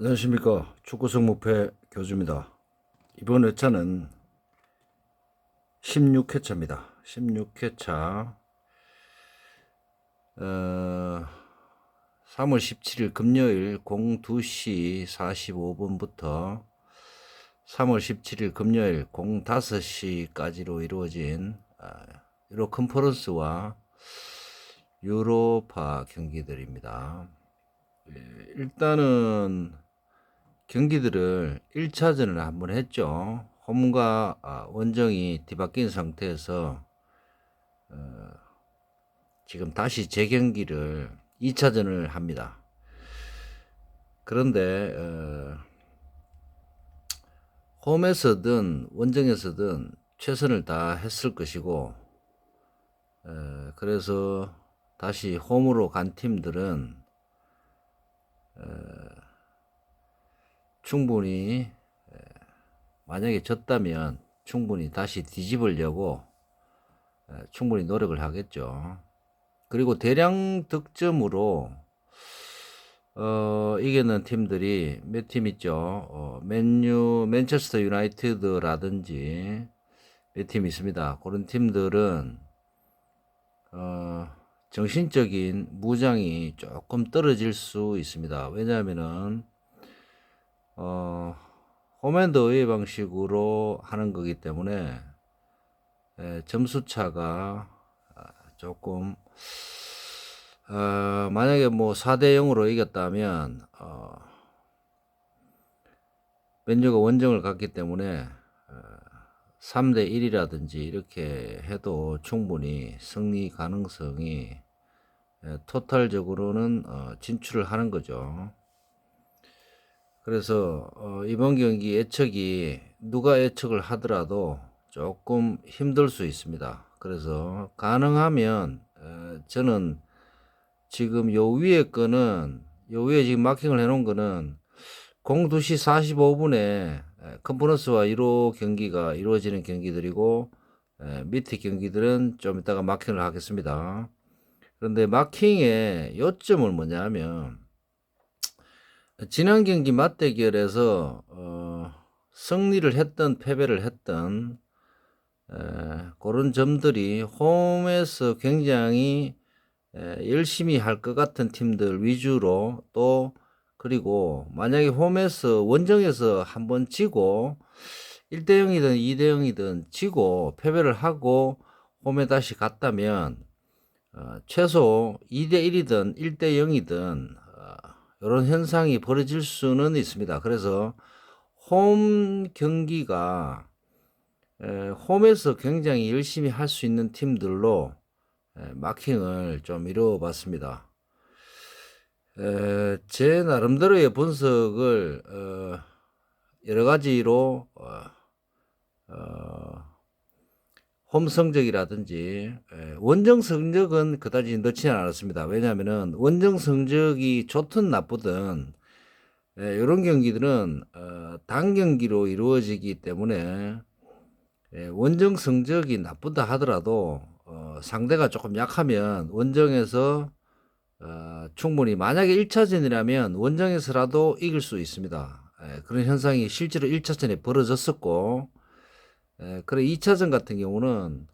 안녕하십니까. 축구 성목회 교주입니다. 이번 회차는 16회차입니다. 16회차 3월 17일 금요일 02시 45분부터 3월 17일 금요일 05시까지로 이루어진 유로 컨퍼런스와 유로파 경기들입니다. 일단은 경기들을 1차전을 한번 했죠. 홈과 원정이 뒤바뀐 상태에서 지금 다시 재경기를 2차전을 합니다. 그런데 홈에서든 원정에서든 최선을 다했을 것이고, 그래서 다시 홈으로 간 팀들은 충분히 만약에 졌다면 충분히 다시 뒤집으려고 충분히 노력을 하겠죠. 그리고 대량 득점으로 이기는 팀들이 몇 팀 있죠. 맨유, 맨체스터 유나이티드라든지 몇 팀 있습니다. 그런 팀들은 정신적인 무장이 조금 떨어질 수 있습니다. 왜냐하면은 홈앤더웨이 방식으로 하는 거기 때문에 점수 차가 조금 만약에 뭐 4대 0으로 이겼다면 맨유가 원정을 갔기 때문에 3대 1이라든지 이렇게 해도 충분히 승리 가능성이 토탈적으로는 진출을 하는 거죠. 그래서 이번 경기 예측이 누가 예측을 하더라도 조금 힘들 수 있습니다. 그래서 가능하면 저는 지금 요 위에 거는 요 위에 지금 마킹을 해놓은 거는 02시 45분에 컨퍼런스와 1호 경기가 이루어지는 경기들이고 밑에 경기들은 좀 이따가 마킹을 하겠습니다. 그런데 마킹의 요점은 뭐냐면 지난 경기 맞대결에서 승리를 했던 패배를 했던 그런 점들이 홈에서 굉장히 열심히 할 것 같은 팀들 위주로 또 그리고 만약에 홈에서 원정에서 한번 지고 1대 0이든 2대 0이든 지고 패배를 하고 홈에 다시 갔다면 최소 2대 1이든 1대 0이든 이런 현상이 벌어질 수는 있습니다. 그래서 홈 경기가 홈에서 굉장히 열심히 할 수 있는 팀들로 마킹을 좀 이뤄봤습니다. 제 나름대로의 분석을 여러 가지로 홈 성적이라든지 원정 성적은 그다지 넣지는 않았습니다. 왜냐하면 원정 성적이 좋든 나쁘든 이런 경기들은 단 경기로 이루어지기 때문에 원정 성적이 나쁘다 하더라도 상대가 조금 약하면 원정에서 충분히 만약에 1차전이라면 원정에서라도 이길 수 있습니다. 그런 현상이 실제로 1차전에 벌어졌었고 그래 2차전 같은 경우는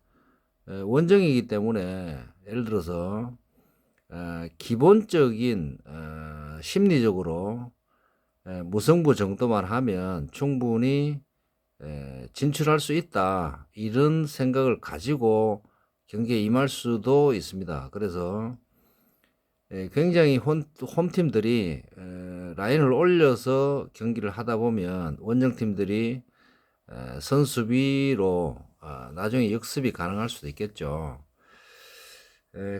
원정이기 때문에 예를 들어서 기본적인 심리적으로 무승부 정도만 하면 충분히 진출할 수 있다 이런 생각을 가지고 경기에 임할 수도 있습니다. 그래서 굉장히 홈팀들이 라인을 올려서 경기를 하다 보면 원정팀들이 선수비로 나중에 역습이 가능할 수도 있겠죠.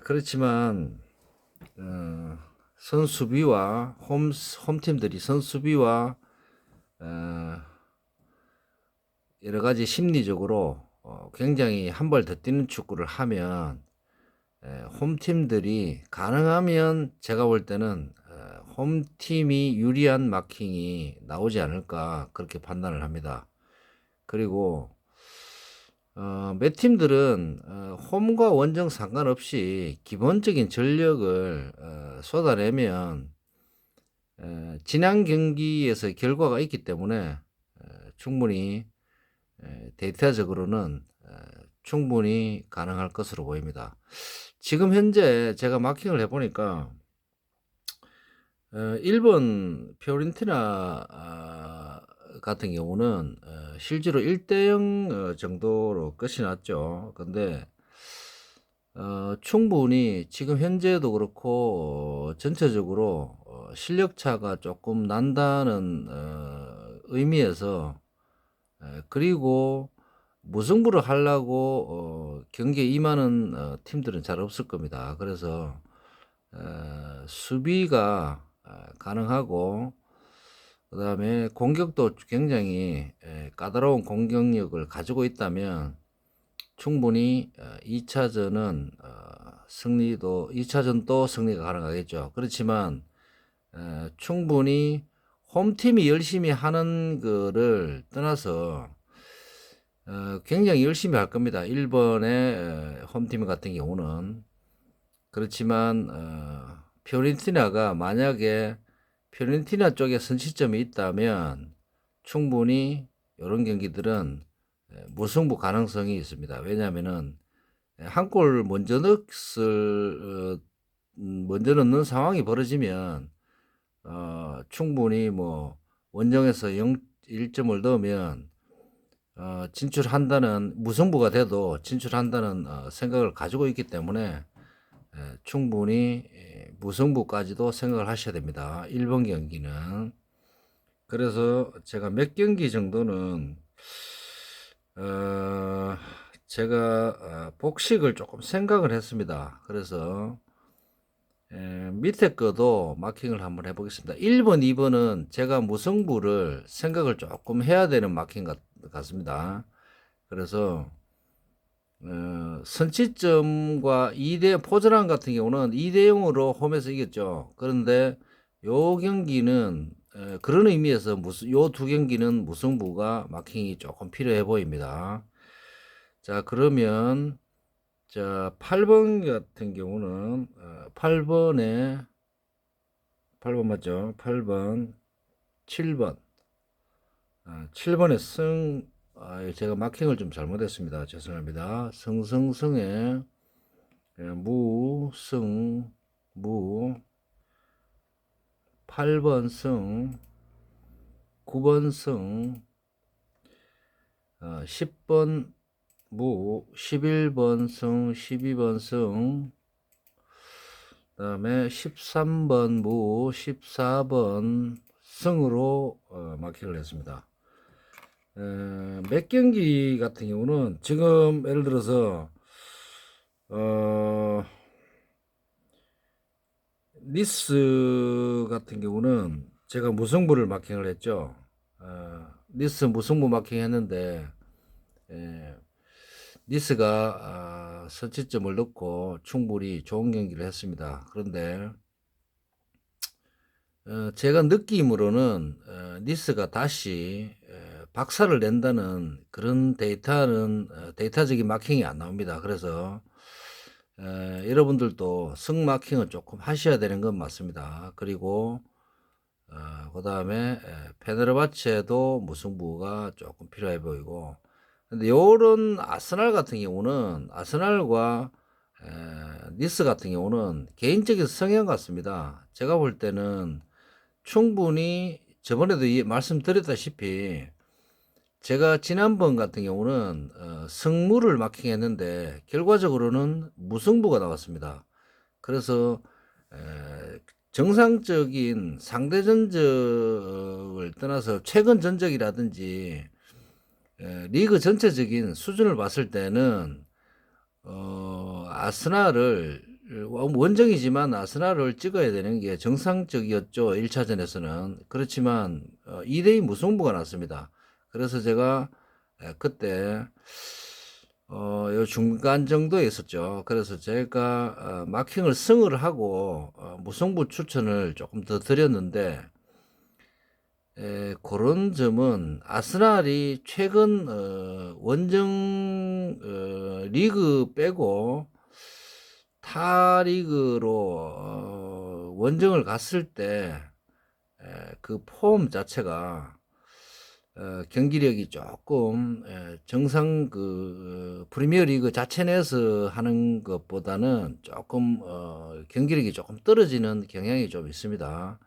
그렇지만 선수비와 홈팀들이 선수비와 여러 가지 심리적으로 굉장히 한 발 더 뛰는 축구를 하면 홈팀들이 가능하면 제가 볼 때는 홈팀이 유리한 마킹이 나오지 않을까 그렇게 판단을 합니다. 그리고 몇 팀들은 홈과 원정 상관없이 기본적인 전력을 쏟아내면 지난 경기에서 결과가 있기 때문에 충분히 데이터적으로는 충분히 가능할 것으로 보입니다. 지금 현재 제가 마킹을 해보니까 일본 피오렌티나 같은 경우는 실제로 1대0 정도로 끝이 났죠. 근데 충분히 지금 현재도 그렇고 전체적으로 실력 차가 조금 난다는 의미에서 그리고 무승부를 하려고 경기에 임하는 팀들은 잘 없을 겁니다. 그래서 수비가 가능하고 그다음에 공격도 굉장히 까다로운 공격력을 가지고 있다면 충분히 2차전은 승리도 2차전도 승리가 가능하겠죠. 그렇지만 충분히 홈팀이 열심히 하는 거를 떠나서 굉장히 열심히 할 겁니다. 일본의 홈팀 같은 경우는. 그렇지만 피오렌티나가 만약에 피오렌티나 쪽에 선취점이 있다면 충분히 이런 경기들은 무승부 가능성이 있습니다. 왜냐하면은 한 골 먼저 먼저 넣는 상황이 벌어지면 충분히 뭐 원정에서 1점을 넣으면 진출한다는 무승부가 돼도 진출한다는 생각을 가지고 있기 때문에 충분히 무승부까지도 생각을 하셔야 됩니다. 1번 경기는. 그래서 제가 몇 경기 정도는 제가 복식을 조금 생각을 했습니다. 그래서 밑에 거도 마킹을 한번 해보겠습니다. 1번, 2번은 제가 무승부를 생각을 조금 해야 되는 마킹 같습니다. 그래서 선취점과 2대 포전왕 같은 경우는 2대 0으로 홈에서 이겼죠. 그런데 요 경기는 그런 의미에서 요 두 경기는 무승부가 마킹이 조금 필요해 보입니다. 자, 그러면 자 8번 같은 경우는 8번 맞죠? 8번 7번 7번에 제가 마킹을 좀 잘못했습니다. 죄송합니다. 승승승에 무승 무 8번 승 9번 승 10번 무 11번 승 12번 승 그다음에 13번 무 14번 승으로 마킹을 했습니다. 몇 경기 같은 경우는 지금 예를 들어서 니스 같은 경우는 제가 무승부를 마킹을 했죠. 니스 무승부 마킹 했는데 니스가 선취점을 넣고 충분히 좋은 경기를 했습니다. 그런데 제가 느낌으로는 니스가 다시 박살을 낸다는 그런 데이터적인 마킹이 안 나옵니다. 그래서 여러분들도 승 마킹은 조금 하셔야 되는 건 맞습니다. 그리고 그 다음에 페네르바체도 무승부가 조금 필요해 보이고 근데 요런 아스날 같은 경우는 아스날과 니스 같은 경우는 개인적인 성향 같습니다. 제가 볼 때는 충분히 저번에도 말씀드렸다시피 제가 지난번 같은 경우는 승무를 마킹했는데 결과적으로는 무승부가 나왔습니다. 그래서 정상적인 상대 전적을 떠나서 최근 전적이라든지 리그 전체적인 수준을 봤을 때는 아스날을 원정이지만 아스날을 찍어야 되는 게 정상적이었죠. 1차전에서는. 그렇지만 2대2 무승부가 났습니다. 그래서 제가 그때 요 중간 정도에 있었죠. 그래서 제가 마킹을 승을 하고 무승부 추천을 조금 더 드렸는데 그런 점은 아스날이 최근 원정 리그 빼고 타 리그로 원정을 갔을 때 그 폼 자체가 경기력이 조금 정상 그 프리미어리그 자체 내에서 하는 것보다는 조금 경기력이 조금 떨어지는 경향이 좀 있습니다.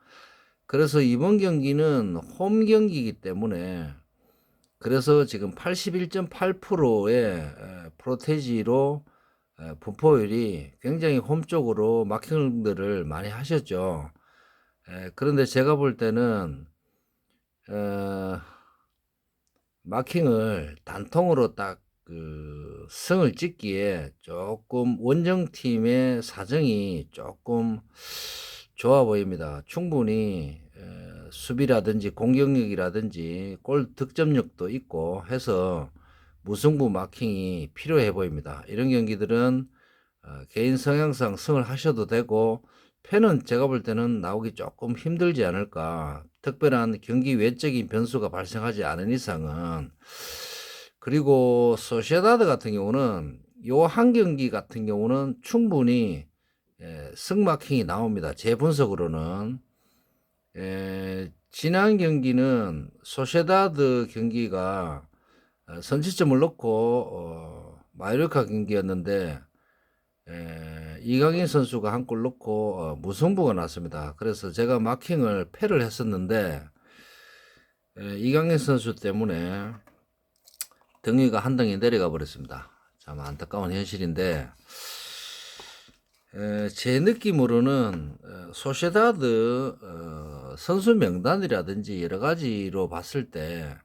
그래서 이번 경기는 홈 경기이기 때문에 그래서 지금 81.8%의 프로테지로 분포율이 굉장히 홈 쪽으로 마킹들을 많이 하셨죠. 그런데 제가 볼 때는 어, 마킹을 단통으로 딱 그 승을 찍기에 조금 원정팀의 사정이 조금 좋아 보입니다. 충분히 수비라든지 공격력이라든지 골 득점력도 있고 해서 무승부 마킹이 필요해 보입니다. 이런 경기들은 개인 성향상 승을 하셔도 되고 패는 제가 볼 때는 나오기 조금 힘들지 않을까. 특별한 경기 외적인 변수가 발생하지 않은 이상은. 그리고 소시에다드 같은 경우는 요 한 경기 같은 경우는 충분히 승마킹이 나옵니다. 제 분석으로는. 지난 경기는 소시에다드 경기가 선취점을 넣고 마요르카 경기였는데 이강인 선수가 한 골 넣고 무승부가 났습니다. 그래서 제가 마킹을 패를 했었는데 이강인 선수 때문에 등위가 한 등이 내려가 버렸습니다. 참 안타까운 현실인데 제 느낌으로는 소시에다드 선수 명단이라든지 여러 가지로 봤을 때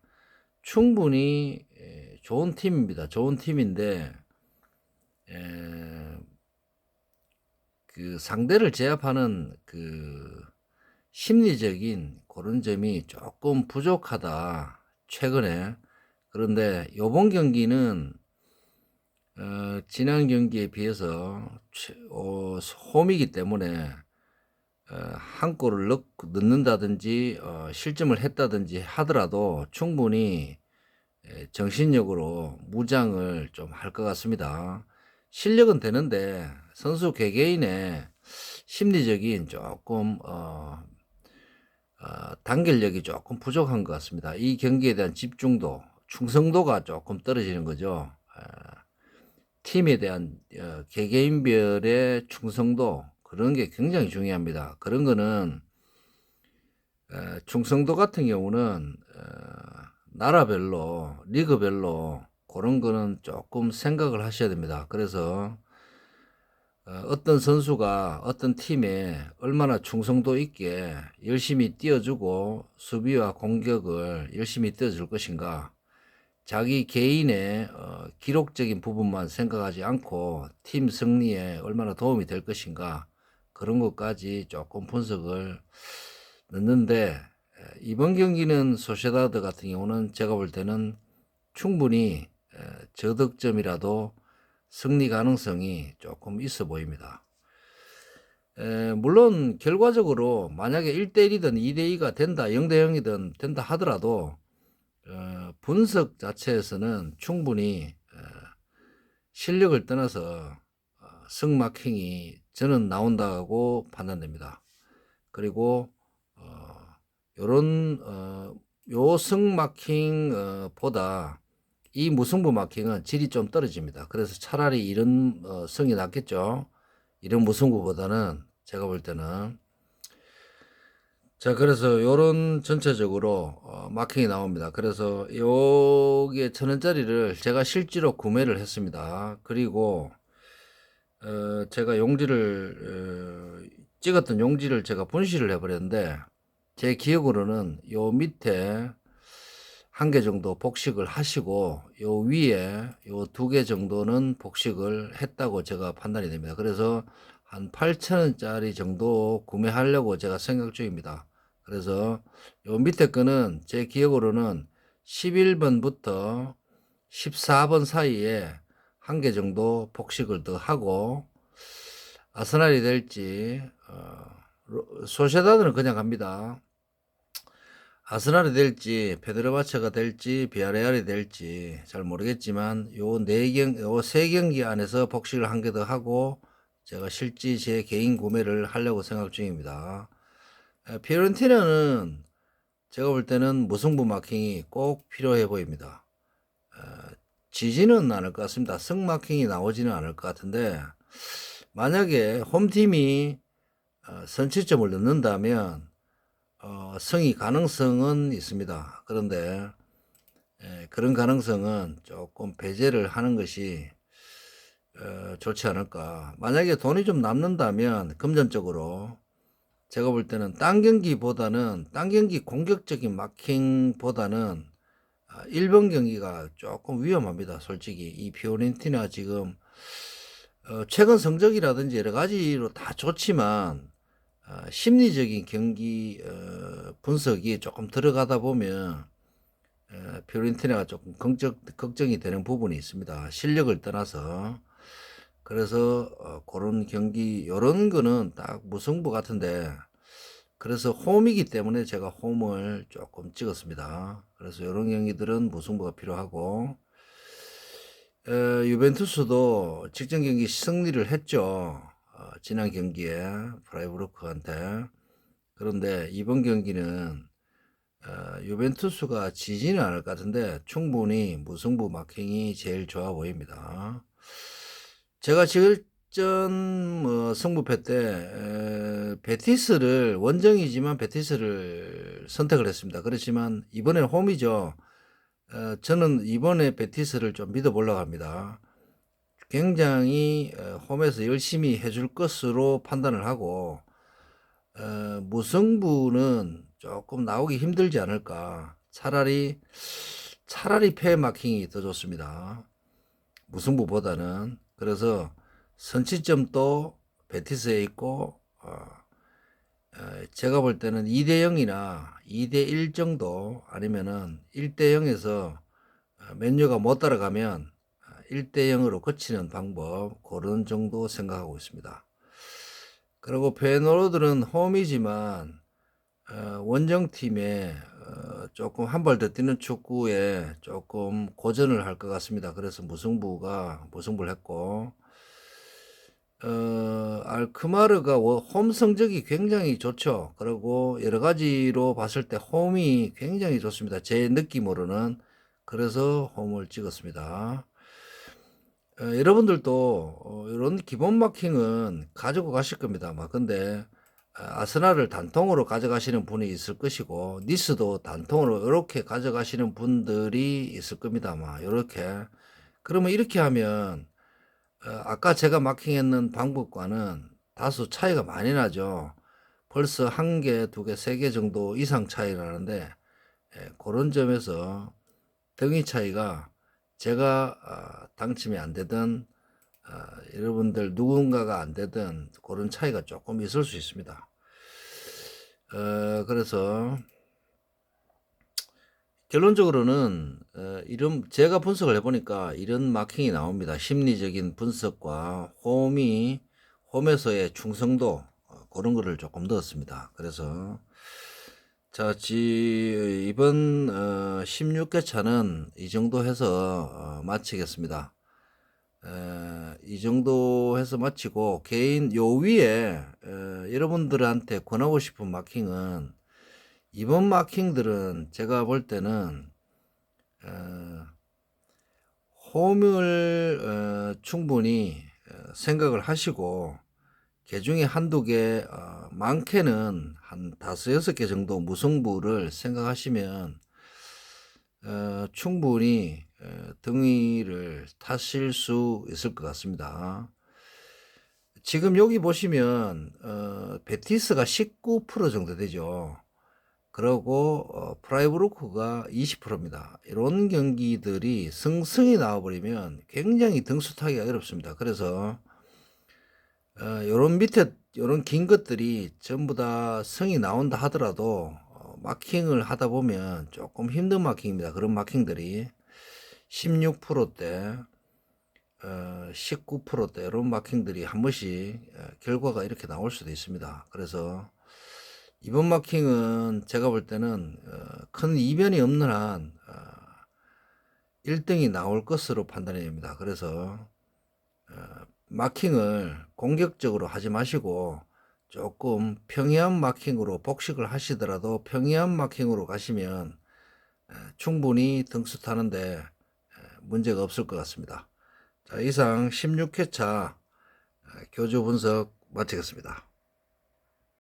충분히 좋은 팀입니다. 좋은 팀인데 그 상대를 제압하는 그 심리적인 그런 점이 조금 부족하다 최근에. 그런데 요번 경기는 지난 경기에 비해서 홈이기 때문에 한 골을 넣는다든지 실점을 했다든지 하더라도 충분히 정신력으로 무장을 좀 할 것 같습니다. 실력은 되는데 선수 개개인의 심리적인 조금 단결력이 조금 부족한 것 같습니다. 이 경기에 대한 집중도, 충성도가 조금 떨어지는 거죠. 팀에 대한 개개인별의 충성도 그런 게 굉장히 중요합니다. 그런 거는 충성도 같은 경우는 나라별로 리그별로 그런 거는 조금 생각을 하셔야 됩니다. 그래서 어떤 선수가 어떤 팀에 얼마나 충성도 있게 열심히 뛰어주고 수비와 공격을 열심히 뛰어줄 것인가, 자기 개인의 기록적인 부분만 생각하지 않고 팀 승리에 얼마나 도움이 될 것인가, 그런 것까지 조금 분석을 넣는데 이번 경기는 소시에다드 같은 경우는 제가 볼 때는 충분히 저득점이라도 승리 가능성이 조금 있어 보입니다. 물론 결과적으로 만약에 1대1이든 2대2가 된다, 0대0이든 된다 하더라도 분석 자체에서는 충분히 실력을 떠나서 승마킹이 저는 나온다고 판단됩니다. 그리고 요런 요 승마킹 보다 이 무승부 마킹은 질이 좀 떨어집니다. 그래서 차라리 이런 승이 낫겠죠. 이런 무승부보다는 제가 볼 때는. 자, 그래서 요런 전체적으로 마킹이 나옵니다. 그래서 요게 1,000원짜리를 제가 실제로 구매를 했습니다. 그리고 제가 용지를 찍었던 용지를 제가 분실을 해버렸는데 제 기억으로는 요 밑에 한 개 정도 복식을 하시고 요 위에 요 2개 정도는 복식을 했다고 제가 판단이 됩니다. 그래서 한 8,000원짜리 정도 구매하려고 제가 생각 중입니다. 그래서 요 밑에 거는 제 기억으로는 11번부터 14번 사이에 한 개 정도 복식을 더 하고 아스날이 될지 소시에다드는 그냥 갑니다. 아스날이 될지 페드로바체가 될지 비아레알이 될지 잘 모르겠지만 요 세 경기 안에서 복식을 한 개 더 하고 제가 실제 제 개인 구매를 하려고 생각 중입니다. 피오렌티나는 제가 볼 때는 무승부 마킹이 꼭 필요해 보입니다. 지지는 않을 것 같습니다. 승마킹이 나오지는 않을 것 같은데, 만약에 홈팀이 선취점을 넣는다면 승이 가능성은 있습니다. 그런데 그런 가능성은 조금 배제를 하는 것이 좋지 않을까. 만약에 돈이 좀 남는다면 금전적으로 제가 볼 때는 딴 경기 공격적인 마킹보다는 1번 경기가 조금 위험합니다. 솔직히 이 피오렌티나 지금 최근 성적이라든지 여러 가지로 다 좋지만 심리적인 경기 분석이 조금 들어가다 보면 피오렌티나가 조금 걱정이 되는 부분이 있습니다. 실력을 떠나서. 그래서 그런 경기 요런 거는 딱 무승부 같은데, 그래서 홈이기 때문에 제가 홈을 조금 찍었습니다. 그래서 이런 경기들은 무승부가 필요하고, 유벤투스도 직전 경기 승리를 했죠. 지난 경기에 프라이부르크한테. 그런데 이번 경기는 유벤투스가 지지는 않을 것 같은데 충분히 무승부 마킹이 제일 좋아 보입니다. 제가 직전 승부패 때 베티스를, 원정이지만 베티스를 선택을 했습니다. 그렇지만 이번에는 홈이죠. 저는 이번에 베티스를 좀 믿어보려고 합니다. 굉장히 홈에서 열심히 해줄 것으로 판단을 하고, 무승부는 조금 나오기 힘들지 않을까. 차라리 패 마킹이 더 좋습니다. 무승부보다는. 그래서 선취점도 베티스에 있고, 제가 볼 때는 2대 0이나 2대 1 정도, 아니면은 1대 0에서 맨유가 못 따라가면 1대 0으로 거치는 방법, 그런 정도 생각하고 있습니다. 그리고 페노로들은 홈이지만 원정팀에 조금 한 발 더 뛰는 축구에 조금 고전을 할 것 같습니다. 그래서 무승부를 했고, 알크마르가 홈 성적이 굉장히 좋죠. 그리고 여러 가지로 봤을 때 홈이 굉장히 좋습니다. 제 느낌으로는. 그래서 홈을 찍었습니다. 여러분들도 이런 기본 마킹은 가지고 가실 겁니다. 막 근데 아스날을 단통으로 가져가시는 분이 있을 것이고, 니스도 단통으로 이렇게 가져가시는 분들이 있을 겁니다. 아마 이렇게. 그러면 이렇게 하면 아까 제가 마킹했는 방법과는 다소 차이가 많이 나죠. 벌써 한 개, 두 개, 세 개 정도 이상 차이 나는데, 그런 점에서 등위 차이가, 제가 당첨이 안 되든 여러분들 누군가가 안 되든 그런 차이가 조금 있을 수 있습니다. 그래서 결론적으로는 이런, 제가 분석을 해보니까 이런 마킹이 나옵니다. 심리적인 분석과 홈에서의 충성도, 그런 거를 조금 넣었습니다. 그래서 자, 이번 16개 차는 이 정도 해서 마치겠습니다. 이 정도 해서 마치고, 개인 요 위에 여러분들한테 권하고 싶은 마킹은, 이번 마킹들은 제가 볼 때는 홈을 충분히 생각을 하시고, 개 중에 한두 개, 많게는 한 5, 6개 정도 무승부를 생각하시면 충분히 등위를 타실 수 있을 것 같습니다. 지금 여기 보시면 베티스가 19% 정도 되죠. 그리고 프라이부르크가 20%입니다. 이런 경기들이 승승이 나와버리면 굉장히 등수 타기가 어렵습니다. 그래서 요런 밑에 요런 긴 것들이 전부 다 승이 나온다 하더라도 마킹을 하다 보면 조금 힘든 마킹입니다. 그런 마킹들이 16%대, 19%대 이런 마킹들이 한 번씩 결과가 이렇게 나올 수도 있습니다. 그래서 이번 마킹은 제가 볼 때는 큰 이변이 없는 한 1등이 나올 것으로 판단이 됩니다. 그래서 마킹을 공격적으로 하지 마시고 조금 평이한 마킹으로 복식을 하시더라도 평이한 마킹으로 가시면 충분히 등수 타는데 문제가 없을 것 같습니다. 자, 이상 16회차 교주 분석 마치겠습니다.